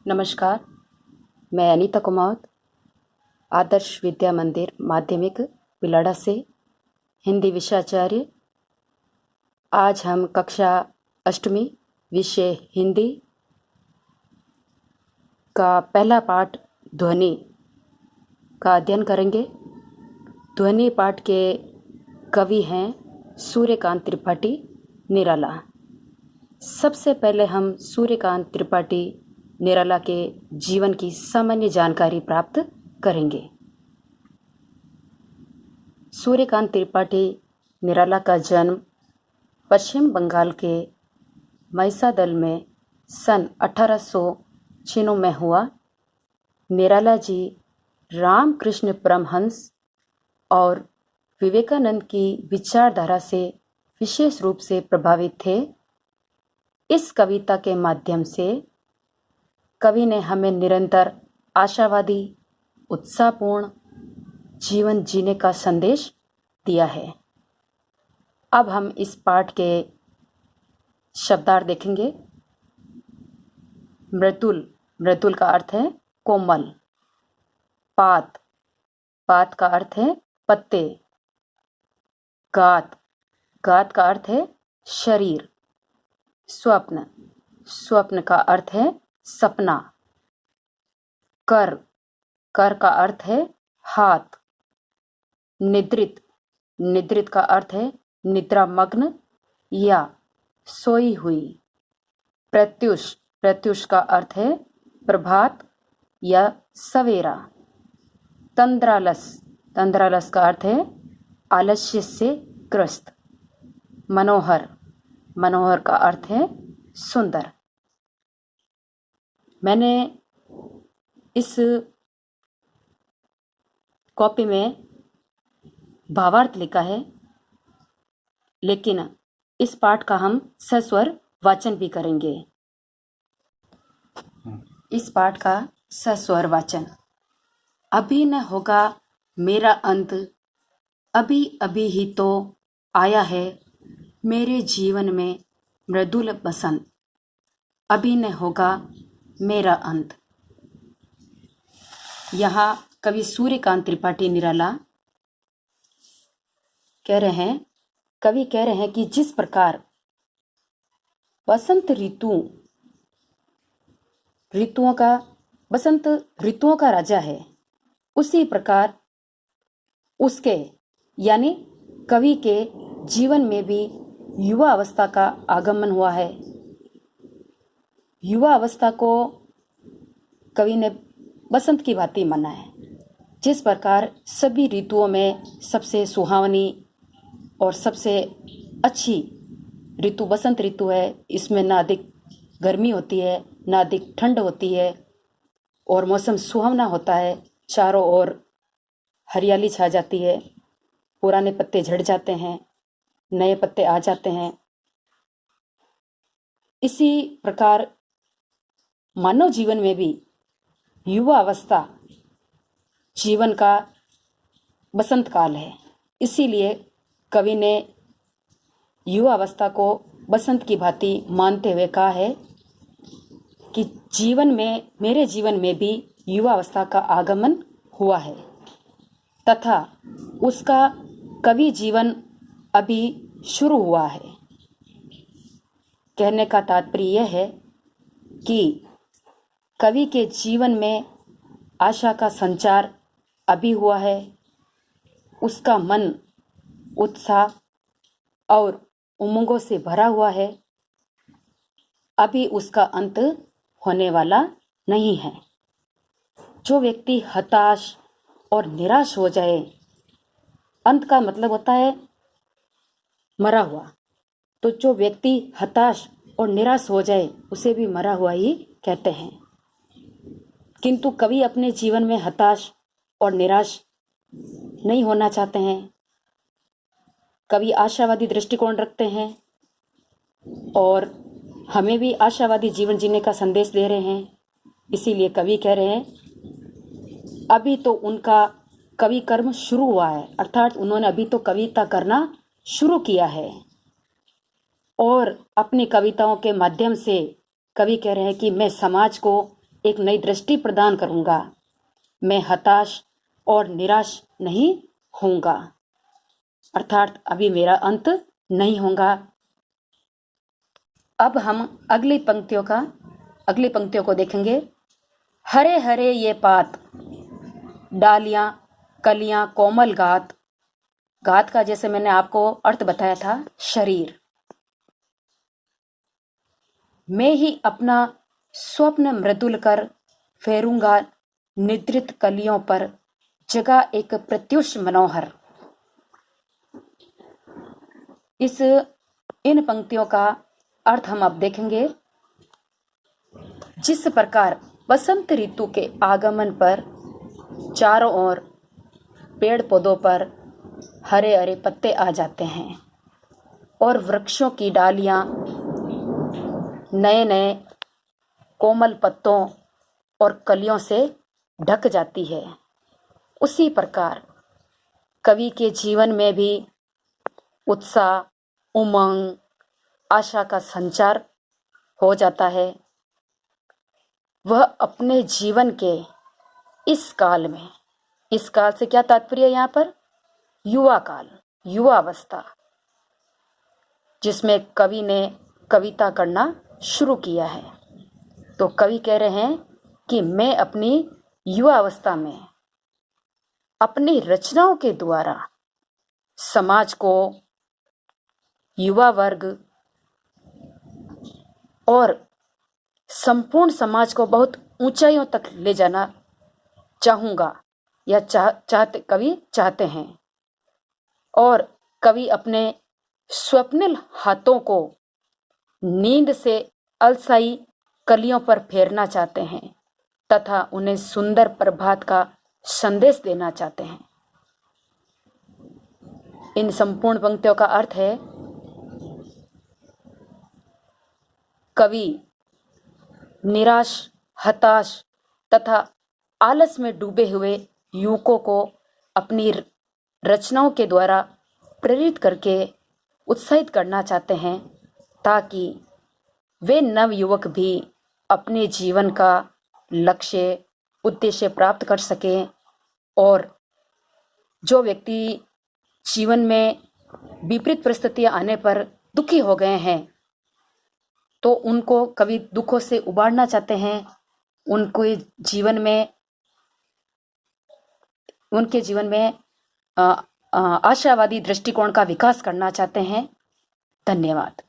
नमस्कार, मैं अनीता कुमावत आदर्श विद्या मंदिर माध्यमिक बिलाड़ा से हिंदी विषयाचार्य। आज हम कक्षा अष्टमी विषय हिंदी का पहला पाठ ध्वनि का अध्ययन करेंगे। ध्वनि पाठ के कवि हैं सूर्यकांत त्रिपाठी निराला। सबसे पहले हम सूर्यकांत त्रिपाठी निराला के जीवन की सामान्य जानकारी प्राप्त करेंगे। सूर्यकांत त्रिपाठी निराला का जन्म पश्चिम बंगाल के महिसादल में सन 1896 में हुआ। निराला जी रामकृष्ण परमहंस और विवेकानंद की विचारधारा से विशेष रूप से प्रभावित थे। इस कविता के माध्यम से कवि ने हमें निरंतर आशावादी, उत्साहपूर्ण जीवन जीने का संदेश दिया है। अब हम इस पाठ के शब्दार्थ देखेंगे। मृदुल, मृदुल का अर्थ है कोमल। पात, पात का अर्थ है पत्ते। गात, गात का अर्थ है शरीर। स्वप्न, स्वप्न का अर्थ है सपना। कर, कर का अर्थ है हाथ। निद्रित, निद्रित का अर्थ है निद्रामग्न या सोई हुई। प्रत्युष, प्रत्युष का अर्थ है प्रभात या सवेरा। तंद्रालस, तंद्रालस का अर्थ है आलस्य से ग्रस्त। मनोहर, मनोहर का अर्थ है सुंदर। मैंने इस कॉपी में भावार्थ लिखा है, लेकिन इस पाठ का हम सस्वर वाचन भी करेंगे। इस पाठ का सस्वर वाचन। अभी न होगा मेरा अंत, अभी अभी ही तो आया है मेरे जीवन में मृदुल बसंत। अभी न होगा मेरा अंत। यहाँ कवि सूर्यकांत त्रिपाठी निराला कह रहे हैं, कवि कह रहे हैं कि जिस प्रकार बसंत ऋतुओं का, बसंत ऋतुओं का राजा है, उसी प्रकार उसके यानी कवि के जीवन में भी युवा अवस्था का आगमन हुआ है। युवा अवस्था को कवि ने बसंत की भांति माना है। जिस प्रकार सभी ऋतुओं में सबसे सुहावनी और सबसे अच्छी ऋतु बसंत ऋतु है। इसमें ना अधिक गर्मी होती है, ना अधिक ठंड होती है और मौसम सुहावना होता है। चारों ओर हरियाली छा जाती है, पुराने पत्ते झड़ जाते हैं, नए पत्ते आ जाते हैं। इसी प्रकार मानव जीवन में भी युवा अवस्था जीवन का बसंत काल है। इसीलिए कवि ने युवा अवस्था को बसंत की भांति मानते हुए कहा है कि जीवन में, मेरे जीवन में भी युवा अवस्था का आगमन हुआ है तथा उसका कवि जीवन अभी शुरू हुआ है। कहने का तात्पर्य यह है कि कवि के जीवन में आशा का संचार अभी हुआ है। उसका मन उत्साह और उमंगों से भरा हुआ है। अभी उसका अंत होने वाला नहीं है। जो व्यक्ति हताश और निराश हो जाए, अंत का मतलब होता है मरा हुआ, तो जो व्यक्ति हताश और निराश हो जाए उसे भी मरा हुआ ही कहते हैं। किंतु कवि अपने जीवन में हताश और निराश नहीं होना चाहते हैं। कवि आशावादी दृष्टिकोण रखते हैं और हमें भी आशावादी जीवन जीने का संदेश दे रहे हैं। इसीलिए कवि कह रहे हैं अभी तो उनका कवि कर्म शुरू हुआ है, अर्थात उन्होंने अभी तो कविता करना शुरू किया है और अपनी कविताओं के माध्यम से कवि कह रहे हैं कि मैं समाज को एक नई दृष्टि प्रदान करूंगा। मैं हताश और निराश नहीं होऊंगा, अर्थात अभी मेरा अंत नहीं होगा। अब हम अगली पंक्तियों को देखेंगे। हरे हरे ये पात, डालियां कलियां कोमल गात। गात का जैसे मैंने आपको अर्थ बताया था, शरीर। मैं ही अपना स्वप्न मृदुल कर फेरूंगा निद्रित कलियों पर, जगह एक प्रत्युष मनोहर। इन पंक्तियों का अर्थ हम अब देखेंगे। जिस प्रकार बसंत ऋतु के आगमन पर चारों ओर पेड़ पौधों पर हरे हरे पत्ते आ जाते हैं और वृक्षों की डालियां नए नए कोमल पत्तों और कलियों से ढक जाती है, उसी प्रकार कवि के जीवन में भी उत्साह, उमंग, आशा का संचार हो जाता है। वह अपने जीवन के इस काल से क्या तात्पर्य है यहाँ पर? युवा काल, युवा अवस्था, जिसमें कवि ने कविता करना शुरू किया है। तो कवि कह रहे हैं कि मैं अपनी युवा अवस्था में अपनी रचनाओं के द्वारा समाज को, युवा वर्ग और संपूर्ण समाज को बहुत ऊंचाइयों तक ले जाना चाहूँगा, या कवि चाहते हैं। और कवि अपने स्वप्निल हाथों को नींद से अलसाई कलियों पर फेरना चाहते हैं तथा उन्हें सुंदर प्रभात का संदेश देना चाहते हैं। इन संपूर्ण पंक्तियों का अर्थ है, कवि निराश, हताश तथा आलस में डूबे हुए युवकों को अपनी रचनाओं के द्वारा प्रेरित करके उत्साहित करना चाहते हैं, ताकि वे नव युवक भी अपने जीवन का लक्ष्य, उद्देश्य प्राप्त कर सकें। और जो व्यक्ति जीवन में विपरीत परिस्थितियां आने पर दुखी हो गए हैं, तो उनको कवि दुखों से उबारना चाहते हैं, उनके जीवन में आशावादी दृष्टिकोण का विकास करना चाहते हैं। धन्यवाद।